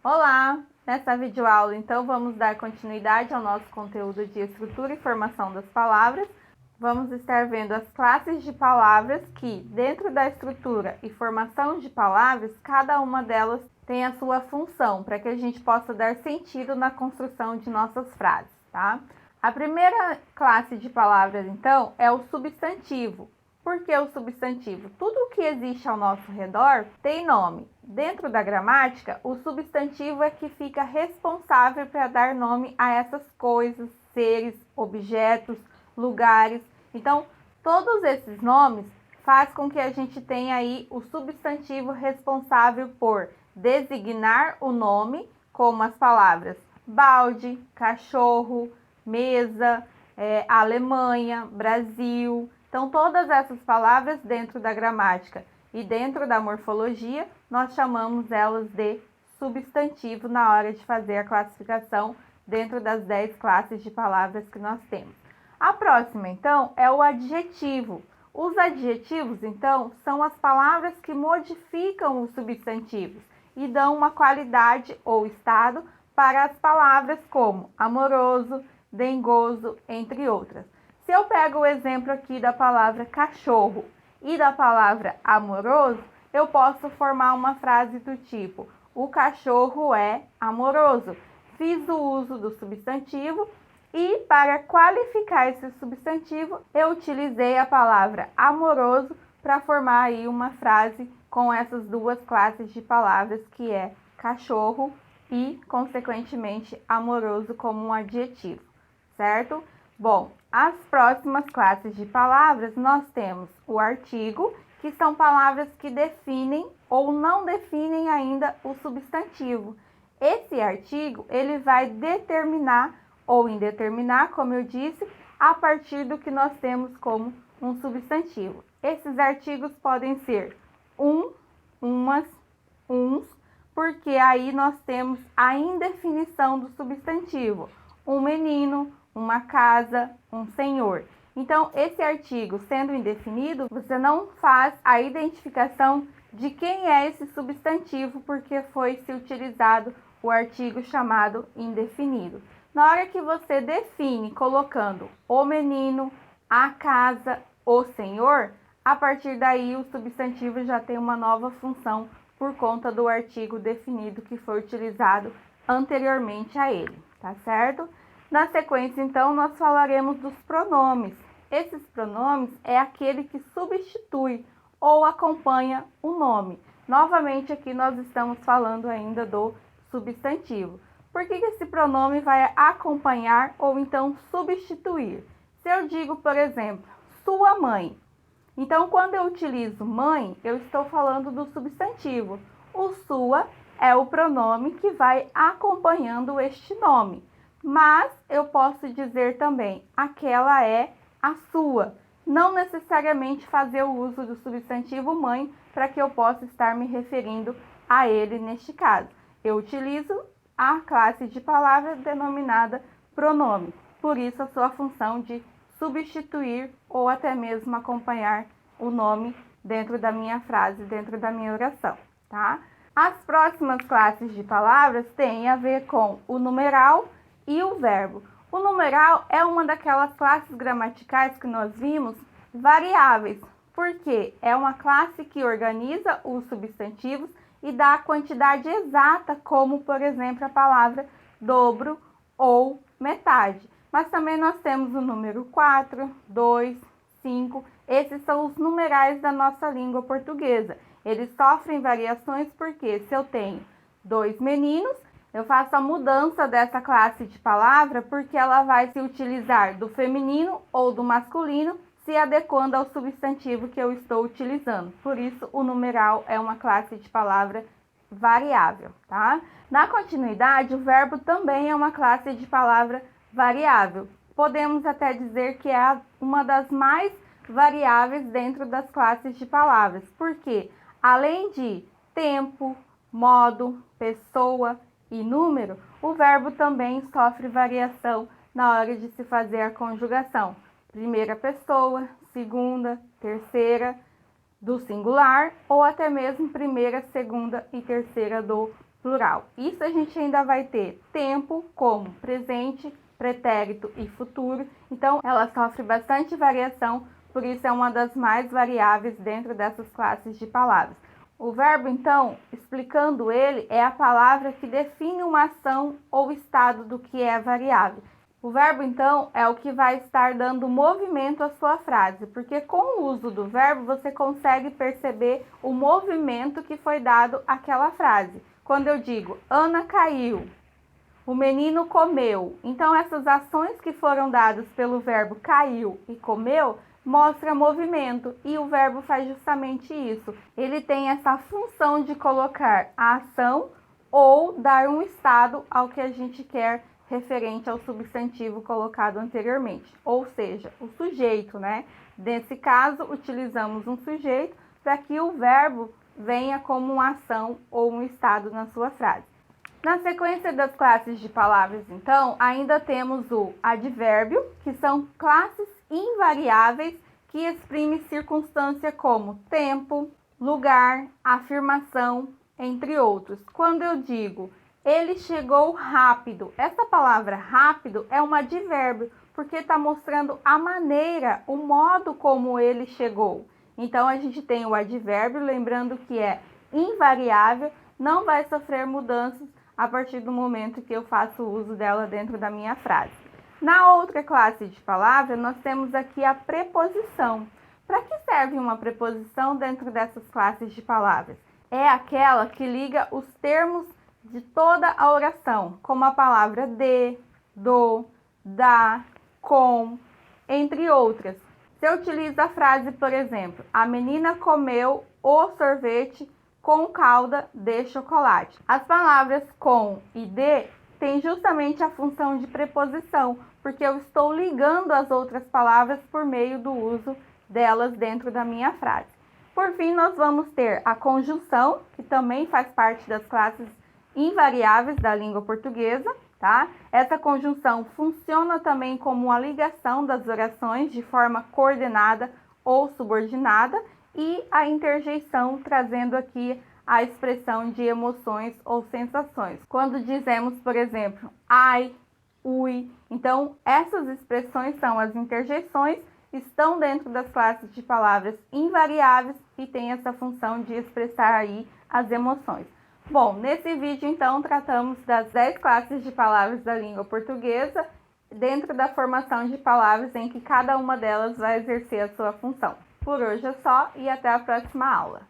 Olá! Nessa videoaula, então, vamos dar continuidade ao nosso conteúdo de estrutura e formação das palavras. Vamos estar vendo as classes de palavras que, dentro da estrutura e formação de palavras, cada uma delas tem a sua função, para que a gente possa dar sentido na construção de nossas frases, tá? A primeira classe de palavras, então, é o substantivo. Por que o substantivo? Tudo o que existe ao nosso redor tem nome. Dentro da gramática, o substantivo é que fica responsável para dar nome a essas coisas, seres, objetos, lugares. Então, todos esses nomes faz com que a gente tenha aí o substantivo responsável por designar o nome, como as palavras balde, cachorro, mesa, Alemanha, Brasil. Então, todas essas palavras dentro da gramática e dentro da morfologia, nós chamamos elas de substantivo na hora de fazer a classificação dentro das 10 classes de palavras que nós temos. A próxima, então, é o adjetivo. Os adjetivos, então, são as palavras que modificam os substantivos e dão uma qualidade ou estado para as palavras como amoroso, dengoso, entre outras. Se eu pego o exemplo aqui da palavra cachorro e da palavra amoroso, eu posso formar uma frase do tipo: o cachorro é amoroso. Fiz o uso do substantivo e, para qualificar esse substantivo, eu utilizei a palavra amoroso para formar aí uma frase com essas duas classes de palavras, que é cachorro e, consequentemente, amoroso como um adjetivo, certo? Bom, as próximas classes de palavras, nós temos o artigo, que são palavras que definem ou não definem ainda o substantivo. Esse artigo, ele vai determinar ou indeterminar, como eu disse, a partir do que nós temos como um substantivo. Esses artigos podem ser umas, uns, porque aí nós temos a indefinição do substantivo. Um menino, uma casa, um senhor. Então, esse artigo sendo indefinido, você não faz a identificação de quem é esse substantivo, porque foi se utilizado o artigo chamado indefinido. Na hora que você define colocando o menino, a casa, o senhor, a partir daí o substantivo já tem uma nova função por conta do artigo definido que foi utilizado anteriormente a ele, tá certo? Na sequência, então, nós falaremos dos pronomes. Esses pronomes é aquele que substitui ou acompanha o nome. Novamente, aqui nós estamos falando ainda do substantivo. Por que esse pronome vai acompanhar ou então substituir? Se eu digo, por exemplo, sua mãe. Então, quando eu utilizo mãe, eu estou falando do substantivo. O sua é o pronome que vai acompanhando este nome. Mas eu posso dizer também, aquela é a sua. Não necessariamente fazer o uso do substantivo mãe para que eu possa estar me referindo a ele neste caso. Eu utilizo a classe de palavra denominada pronome. Por isso, a sua função de substituir ou até mesmo acompanhar o nome dentro da minha frase, dentro da minha oração, tá? As próximas classes de palavras têm a ver com o numeral e o verbo. O numeral é uma daquelas classes gramaticais que nós vimos variáveis, porque é uma classe que organiza os substantivos e dá a quantidade exata, como, por exemplo, a palavra dobro ou metade. Mas também nós temos o número 4, 2, 5. Esses são os numerais da nossa língua portuguesa. Eles sofrem variações porque se eu tenho 2 meninos, eu faço a mudança dessa classe de palavra porque ela vai se utilizar do feminino ou do masculino, se adequando ao substantivo que eu estou utilizando. Por isso, o numeral é uma classe de palavra variável, tá? Na continuidade, o verbo também é uma classe de palavra variável. Podemos até dizer que é uma das mais variáveis dentro das classes de palavras, porque além de tempo, modo, pessoa e número, o verbo também sofre variação na hora de se fazer a conjugação. Primeira pessoa, segunda, terceira do singular ou até mesmo primeira, segunda e terceira do plural. Isso a gente ainda vai ter tempo como presente, pretérito e futuro. Então, ela sofre bastante variação, por isso é uma das mais variáveis dentro dessas classes de palavras. O verbo, então, explicando ele, é a palavra que define uma ação ou estado do que é variável. O verbo, então, é o que vai estar dando movimento à sua frase, porque com o uso do verbo você consegue perceber o movimento que foi dado àquela frase. Quando eu digo, Ana caiu, o menino comeu. Então, essas ações que foram dadas pelo verbo caiu e comeu mostra movimento, e o verbo faz justamente isso. Ele tem essa função de colocar a ação ou dar um estado ao que a gente quer referente ao substantivo colocado anteriormente, ou seja, o sujeito, né? Nesse caso, utilizamos um sujeito para que o verbo venha como uma ação ou um estado na sua frase. Na sequência das classes de palavras, então, ainda temos o advérbio, que são classes invariáveis que exprimem circunstância como tempo, lugar, afirmação, entre outros. Quando eu digo ele chegou rápido, essa palavra rápido é um advérbio, porque está mostrando a maneira, o modo como ele chegou. Então, a gente tem o advérbio, lembrando que é invariável, não vai sofrer mudanças a partir do momento que eu faço uso dela dentro da minha frase. Na outra classe de palavra, nós temos aqui a preposição. Para que serve uma preposição dentro dessas classes de palavras? É aquela que liga os termos de toda a oração, como a palavra de, do, da, com, entre outras. Se eu utilizo a frase, por exemplo, a menina comeu o sorvete com calda de chocolate. As palavras com e de têm justamente a função de preposição, porque eu estou ligando as outras palavras por meio do uso delas dentro da minha frase. Por fim, nós vamos ter a conjunção, que também faz parte das classes invariáveis da língua portuguesa, tá? Essa conjunção funciona também como uma ligação das orações de forma coordenada ou subordinada, e a interjeição, trazendo aqui a expressão de emoções ou sensações. Quando dizemos, por exemplo, ai, ui, então essas expressões são as interjeições, estão dentro das classes de palavras invariáveis e têm essa função de expressar aí as emoções. Bom, nesse vídeo, então, tratamos das 10 classes de palavras da língua portuguesa, dentro da formação de palavras em que cada uma delas vai exercer a sua função. Por hoje é só e até a próxima aula.